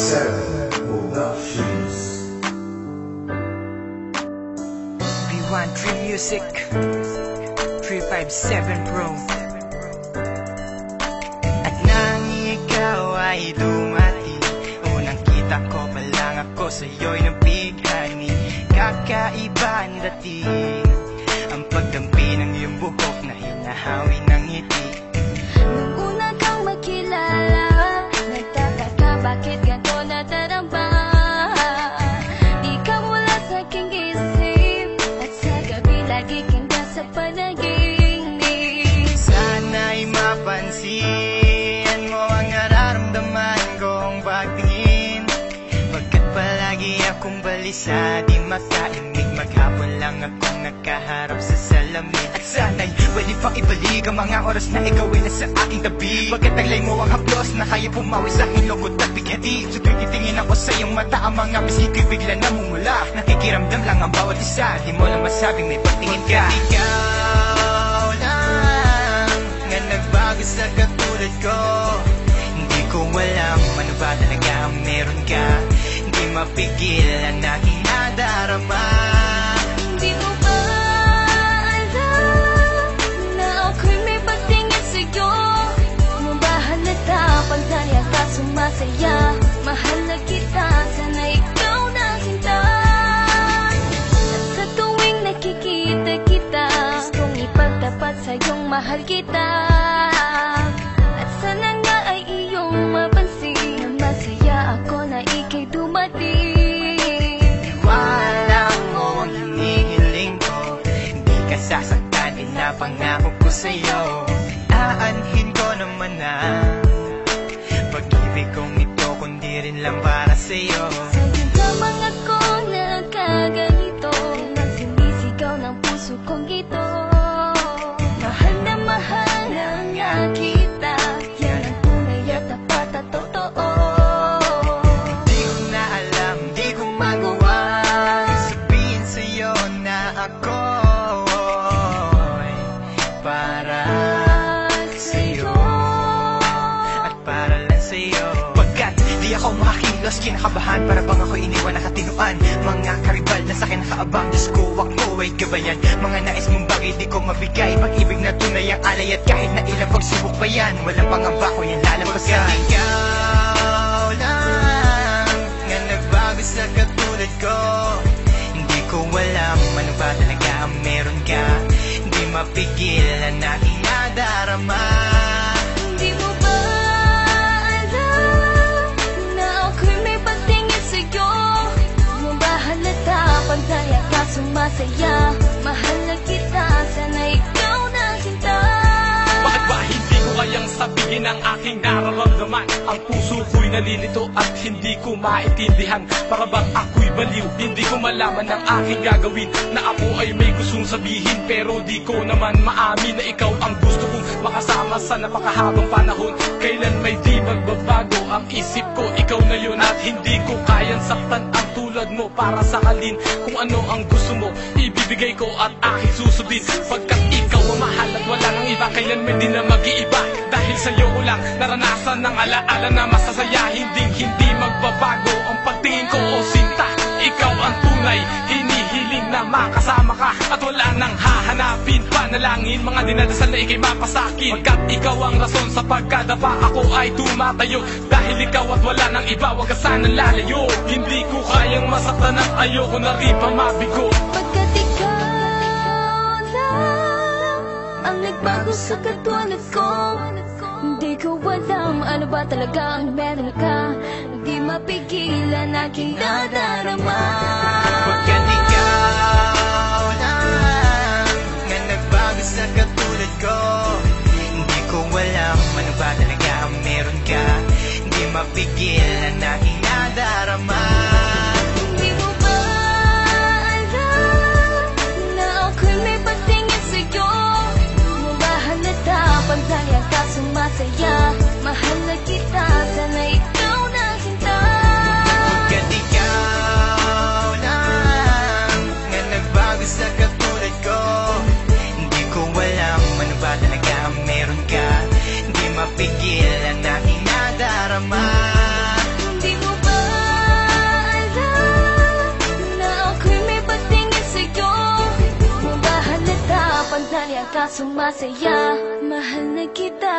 357 Productions. B13 Music 357 Pro. At nang ikaw ay dumati, unang kita ko pa lang ako sa'yo'y nabighani. Kakaiba ang dating, ang pagdampi ng iyong buhok na hinahawi ng ngiti. Nung una kang makilala, nagtataka bakit ganito nadarama. Ikaw wala sa aking isip, at sa gabi lagi kang nasa panaginip. Sana'y mapansin mo ang nararamdaman kong pagtingin, pagkat palagi akong balisa, di makaimig. Maghapon lang akong nakaharap sa salamin. At sana'y pwede pang ibalik ang mga oras na ikaw ay nasa aking tabi, pagkat taglay mo ang haplos na kaya pumawi sa aking lungkot at bighati. So tuwing titingin ako sa iyong mata, ang mga pisngi ko'y bigla namumula. Nakikiramdam lang ang bawat isa, di mo lang masabing may pagtingin ka. Ikaw lang nga nagbago sa katulad ko. Hindi ko alam ano ba talaga ang meron ka. Hindi mapigil ang aking nadarama. Di mo ba alam na ako'y may pagtingin sa'yo? Mo ba halata pag dahil ka sumasaya? Mahal na kita, sana ikaw na sinta. At sa tuwing nakikita kita, gustong ipagtapat sa'yong mahal kita. At sana nga ay iyong mapansin na masaya ako na ika'y dumating. Iwanan mo ang hinihiling ko, hindi ka sasaktan, pinapangako ko sa'yo. Aanhin ko naman na pag-ibig kong ito, kundi rin lang para sa'yo. Sa'yo lamang ako nagkaganito, nagsinisigaw ng puso kong ito. Mahal na nga kita, yan ang tunay at tapat at totoo. Di ko na alam, di ko magawa sabihin sa'yo na ako'y para sa'yo at para lang sa'yo. Pagkat di ako makakilos, kinakabahan, para bang ako iniwan nakatinuan. Mga karibal na sa'kin nakaabang, Diyos ko ako ay gabayan. Mga nais mong bagay di ko mabigay, pag-ibig na tunay ang alay. At kahit na ilang pagsubok pa yan, walang pangamba ko yan lalampasan. Pagkat ikaw lang nga nagbago sa katulad ko, hindi ko alam ano ba talaga ang meron ka. Hindi mapigil ang aking nadarama. Di mo ba alam na ako'y may pagtingin sa'yo? Mo ba halata pag dahil ka sumasaya? Mahal na kita, sana ikaw na sinta. Bakit ba hindi ko kayang sabihin ang aking nararamdaman? Ang puso ko'y nalilito at hindi ko maintindihan. Para bang ako'y baliw, hindi ko malaman ang aking gagawin. Na ako ay may gustong sabihin, pero di ko naman maamin na ikaw ang gusto kong makasama sa napakahabang panahon. Kailan may di magbabago ang isip ko, ikaw na yun. At hindi ko kayang saktan ang tulad mo para sakalin. Kung ano ang gusto mo, ibibigay ko at aking susundin. Pagkat ikaw ang mahal at wala nang iba, kailan may di na mag-iiba. Dahil sa'yo ko lang naranasan ng alaala na masasaya. Hindi magbabago ang pagtingin ko, o sinta. Ikaw ang tunay, hinihiling na makasama ka. At wala nang hahanapin, panalangin, mga dinadasal na ikay mapasakin. Pagkat ikaw ang rason sa pagkadapa, ako ay tumatayo. Dahil ikaw at wala nang iba, wag ka sanang lalayo. Hindi ko kayang masaktan at ayoko na rin pa mabigo. Pagkat ikaw lang ang nagbago sa katulad ko, hindi ko alam ano ba talaga ang meron ka. Di mapigilan aking nadarama. Pagkat ikaw lang nga nagbago sa katulad ko, hindi ko alam ano ba talaga ang meron ka. Hindi mapigil ang aking nadarama. Di mo ba alam na ako'y may pagtingin sa'yo? Mo ba halata pag dahil ka sumasaya? Mahal na kita, sana ikaw na sinta. Pagkat ikaw lang nga nagbago sa katulad ko, hindi ko alam ano ba talaga ang meron ka. Hindi mapigil ang aking nadarama. Di mo ba ka sumasaya. Mahal na kita.